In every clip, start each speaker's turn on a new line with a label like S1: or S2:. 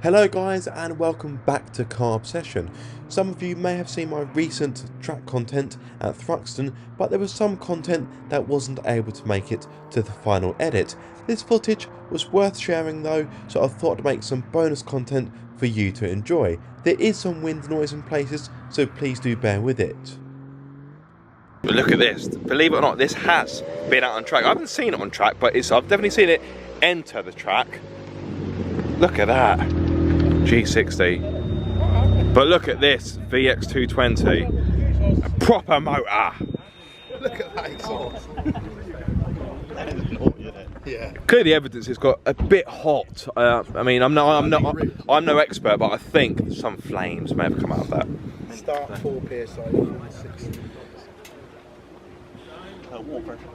S1: Hello guys and welcome back to Car Obsession. Some of you may have seen my recent track content at Thruxton, but there was some content that wasn't able to make it to the final edit. This footage was worth sharing though, so I thought to make some bonus content for you to enjoy. There is some wind noise in places, so please do bear with it.
S2: But look at this, believe it or not, this has been out on track. I haven't seen it on track, but I've definitely seen it enter the track. Look at that. G60. But look at this VX220. A proper motor.
S3: Look at that exhaust. That is naughty, isn't it? Yeah.
S2: Clearly evidence it's got a bit hot. I mean, I'm no expert, but I think some flames may have come out of that.
S3: Start 4 PSI, 60. Water pressure.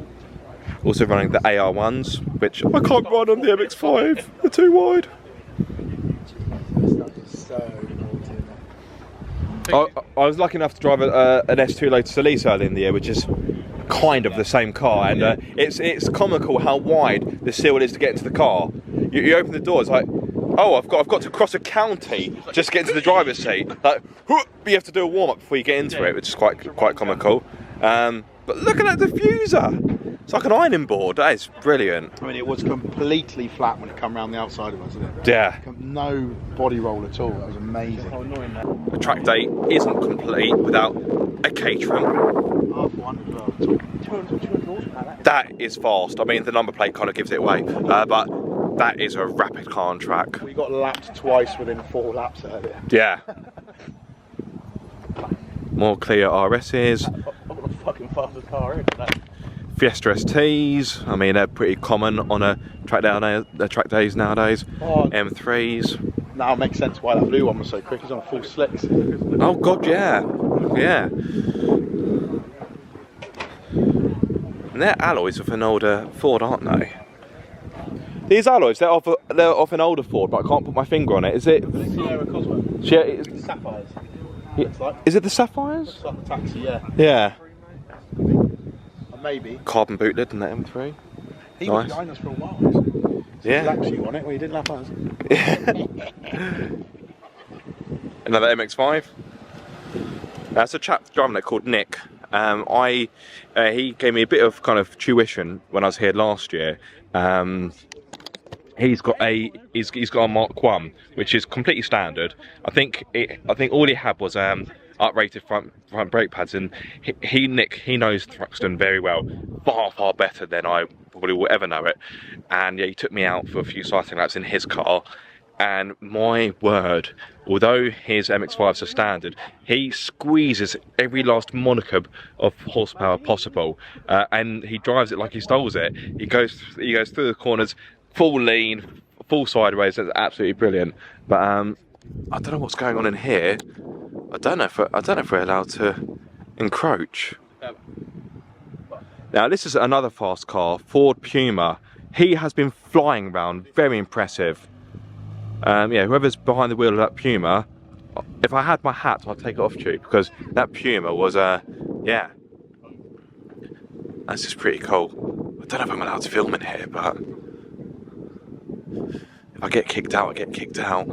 S2: Also running the AR1s, which I can't run on the MX-5. They're too wide.
S3: So naughty.
S2: I was lucky enough to drive an S2 Lotus Elise early in the year, which is kind of the same car, and it's comical how wide the seal is to get into the car. You open the door, it's like, oh, I've got to cross a county just to get into the driver's seat. Like, you have to do a warm up before you get into it, which is quite comical. But look at that diffuser. It's like an ironing board. That is brilliant.
S3: I mean, it was completely flat when it come around the outside of us, wasn't it?
S2: Yeah.
S3: No body roll at all. That was amazing.
S2: The track day isn't complete without a caterer. That is fast. I mean, the number plate kind of gives it away, but that is a rapid car on track.
S3: We got lapped twice within 4 laps earlier.
S2: Yeah. More clear RSs.
S3: I've got the fucking fastest car in.
S2: Fiesta STs. I mean, they're pretty common on a track days nowadays.
S3: Oh.
S2: M3s.
S3: Now it makes sense why that blue one was so quick. It's on full slicks.
S2: Oh god, yeah, yeah. And they're alloys of an older Ford, aren't they? These alloys, they're off an older Ford, but I can't put my finger on it. Is it?
S3: Sierra Cosmo. Sapphires.
S2: Yeah.
S3: Like.
S2: Is it the Sapphires?
S3: Looks like a taxi, yeah.
S2: Yeah.
S3: Maybe.
S2: Carbon boot lid in that M3.
S3: He
S2: Nice.
S3: was behind us for a while.
S2: Yeah.
S3: He lapped you on it, well, he didn't lap us.
S2: Another MX-5. That's a chap driving it called Nick. He gave me a bit of kind of tuition when I was here last year. He's got a Mark 1, which is completely standard. I think all he had was uprated front brake pads, and Nick knows Thruxton very well, far better than I probably will ever know it. And yeah, he took me out for a few cycling laps in his car, and my word, although his MX-5s are standard, he squeezes every last monicum of horsepower possible, and he drives it like he stoles it. He goes through the corners, full lean, full sideways. That's absolutely brilliant. But I don't know what's going on in here. I don't know if we're allowed to encroach. Now this is another fast car, Ford Puma. He has been flying around, very impressive. Yeah, whoever's behind the wheel of that Puma, if I had my hat, I'd take it off to you, because that Puma was yeah. That's just pretty cool. I don't know if I'm allowed to film in here, but if I get kicked out, I get kicked out.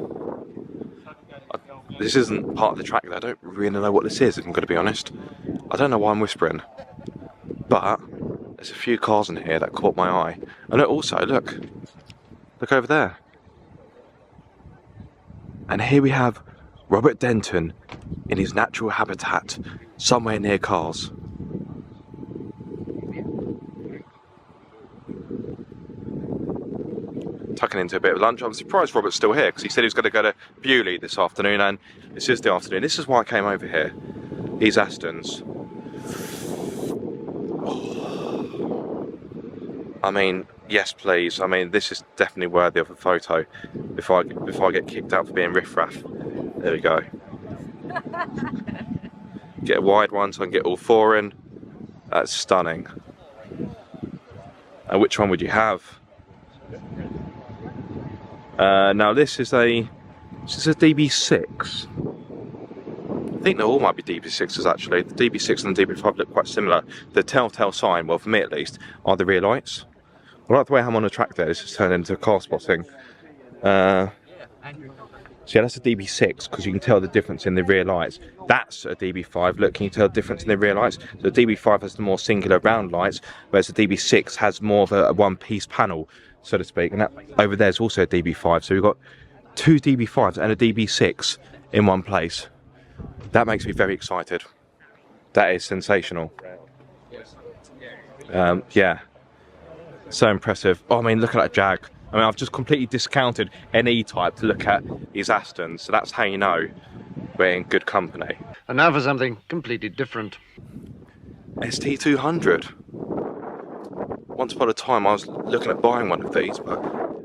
S2: This isn't part of the track, though. I don't really know what this is, if I'm going to be honest. I don't know why I'm whispering. But there's a few cars in here that caught my eye. And also, look over there. And here we have Robert Denton in his natural habitat, somewhere near cars. Tucking into a bit of lunch. I'm surprised Robert's still here, because he said he was going to go to Bewley this afternoon, and it's just the afternoon. This is why I came over here. These Astons. Oh. I mean, yes please. I mean, this is definitely worthy of a photo before I get kicked out for being riffraff. There we go. Get a wide one so I can get all 4 in. That's stunning. And which one would you have? Now this is a DB6. I think they all might be DB6s actually. The DB6 and the DB5 look quite similar. The telltale sign, well for me at least, are the rear lights. I like the way I'm on the track there. This has turned into car spotting. So yeah, that's a DB6 because you can tell the difference in the rear lights. That's a DB5. Look, can you tell the difference in the rear lights? So the DB5 has the more singular round lights, whereas the DB6 has more of a one-piece panel, so to speak. And that over there is also a DB5. So we've got 2 DB5s and a DB6 in one place. That makes me very excited. That is sensational. Yeah, so impressive. Oh, I mean, look at that Jag. I mean, I've just completely discounted an E-Type to look at these Astons, so that's how you know we're in good company.
S4: And now for something completely different.
S2: ST200. Once upon a time I was looking at buying one of these, but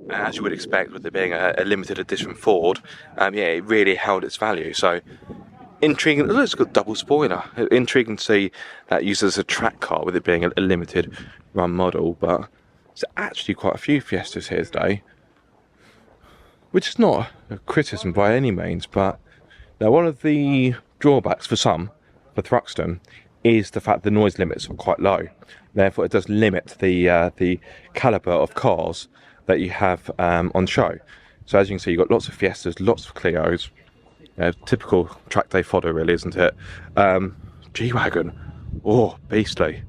S2: as you would expect with it being a limited edition Ford, yeah, it really held its value. So intriguing. It's got double spoiler. Intriguing to see that used as a track car with it being a limited run model, but there's actually quite a few Fiestas here today, which is not a criticism by any means, but now one of the drawbacks for for Thruxton, is the fact the noise limits are quite low. Therefore, it does limit the calibre of cars that you have on show. So as you can see, you've got lots of Fiestas, lots of Clios. Typical track day fodder, really, isn't it? G-Wagon, oh, beastly.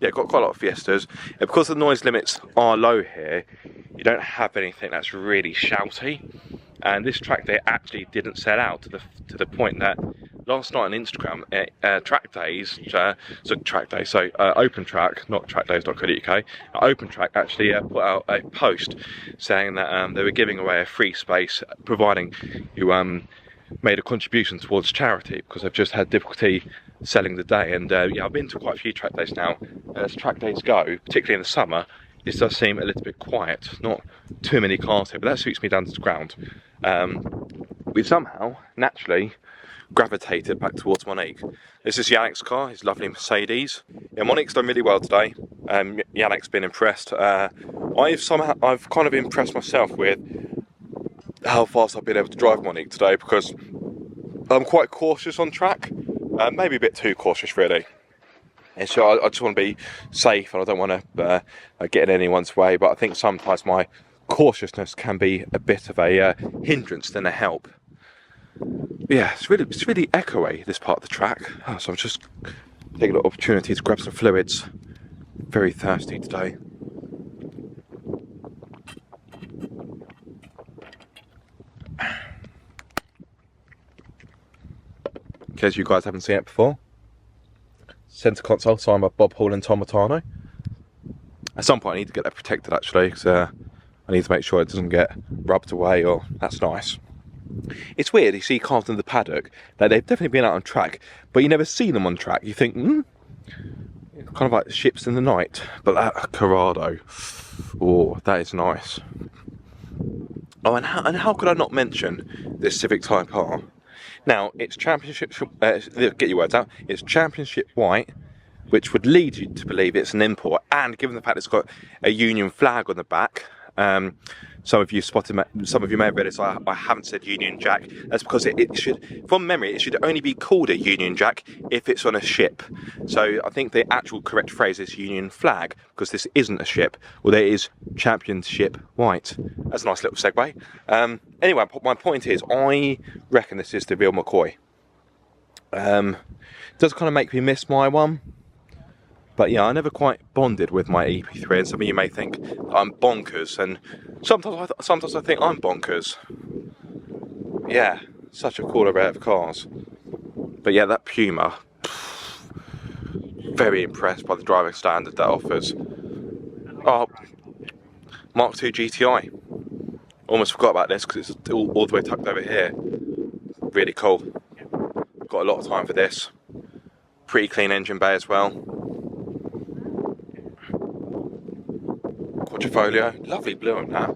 S2: Yeah, got quite a lot of Fiestas. And because the noise limits are low here, you don't have anything that's really shouty. And this track day actually didn't sell out to the point that last night on Instagram, Track Days, Open Track, not trackdays.co.uk, Open Track actually put out a post saying that they were giving away a free space, providing you made a contribution towards charity, because they've just had difficulty selling the day. And yeah, I've been to quite a few track days now. As track days go, particularly in the summer, this does seem a little bit quiet. Not too many cars here, but that suits me down to the ground. We've somehow, naturally, gravitated back towards Monique. This is Yannick's car, his lovely Mercedes. Yeah, Monique's done really well today. Yannick's been impressed. I've kind of impressed myself with how fast I've been able to drive Monique today, because I'm quite cautious on track, maybe a bit too cautious really. And so I just want to be safe, and I don't want to get in anyone's way, but I think sometimes my cautiousness can be a bit of a hindrance than a help. Yeah, it's really echoey, this part of the track. So I'm just taking an opportunity to grab some fluids. Very thirsty today. In case you guys haven't seen it before, centre console signed by Bob Hall and Tom Matano. At some point I need to get that protected actually, because I need to make sure it doesn't get rubbed away, or that's nice. It's weird, you see cars in the paddock that they've definitely been out on track, but you never see them on track. You think, kind of like ships in the night. But that Corrado, oh, that is nice. Oh, and how could I not mention this Civic Type R? Now, it's championship, get your words out, it's championship white, which would lead you to believe it's an import, and given the fact it's got a Union flag on the back, some of you may have read it, so I haven't said Union Jack. That's because it should, from memory, it should only be called a Union Jack if it's on a ship. So I think the actual correct phrase is Union Flag, because this isn't a ship, although it is Championship White. That's a nice little segue. Anyway, my point is, I reckon this is the real McCoy. It does kind of make me miss my one. But yeah, I never quite bonded with my EP3, and some of you may think I'm bonkers, and sometimes I think I'm bonkers. Yeah, such a cool array of cars. But yeah, that Puma, very impressed by the driving standard that offers. Oh, Mark II GTI. Almost forgot about this because it's all the way tucked over here. Really cool. Got a lot of time for this. Pretty clean engine bay as well. Quadrifoglio, lovely blue on that,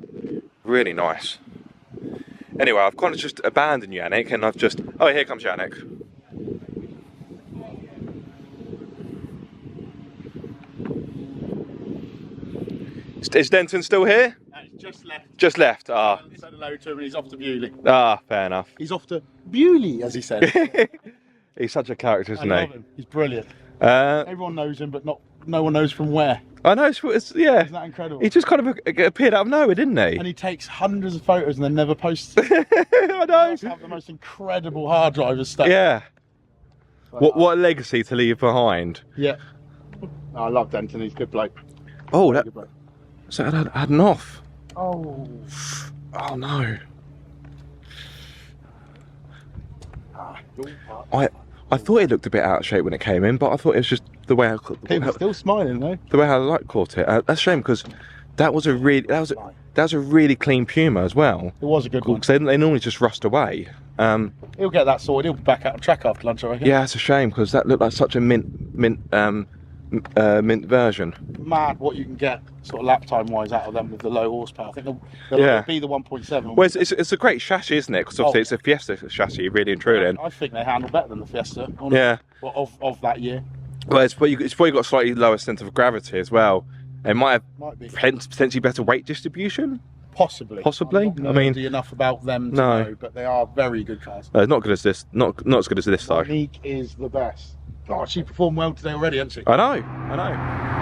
S2: really nice. Anyway, I've kind of just abandoned Yannick, and I've just, oh, here comes Yannick. Is Denton still here?
S3: He's just left.
S2: Just left, ah.
S3: Said hello to him and he's off to Bewley.
S2: Ah, fair enough.
S3: He's off to Bewley, as he said.
S2: He's such a character, isn't he?
S3: I love him. He's brilliant.
S2: Uh,
S3: Everyone knows him, but no one knows from where.
S2: I know, yeah.
S3: Isn't that incredible?
S2: He just kind of appeared out of nowhere, didn't he?
S3: And he takes hundreds of photos and then never posts it.
S2: I know.
S3: He have the most incredible hard drive of stuff.
S2: Yeah.
S3: But,
S2: What a legacy to leave behind.
S3: Yeah. I love Denton, he's a good bloke.
S2: Oh,
S3: Good bloke.
S2: so I had an off.
S3: Oh.
S2: Oh no.
S3: Ah,
S2: I thought it looked a bit out of shape when it came in, but I thought it was just the way
S3: People still smiling though.
S2: the way how the light caught it. That's a shame because that was a really clean Puma as well.
S3: It was a good one.
S2: Because they normally just rust away.
S3: He'll get that sorted. He'll be back out on track after lunch, I reckon.
S2: Yeah, it's a shame because that looked like such a mint version.
S3: Mad what you can get sort of lap time wise out of them with the low horsepower. I think they'll be the 1.7.
S2: Well, it's a great chassis, isn't it? Because obviously it's a Fiesta chassis, really and truly.
S3: I think they handle better than the Fiesta.
S2: Yeah.
S3: Of that year.
S2: Well, it's probably got slightly lower centre of gravity as well. It might
S3: be.
S2: Potentially better weight distribution.
S3: Possibly.
S2: I mean,
S3: enough about them to know, but they are very good cars.
S2: Not good as this. Not as good as this though.
S3: Monique is the best. Oh, she performed well today already, hasn't she?
S2: I know.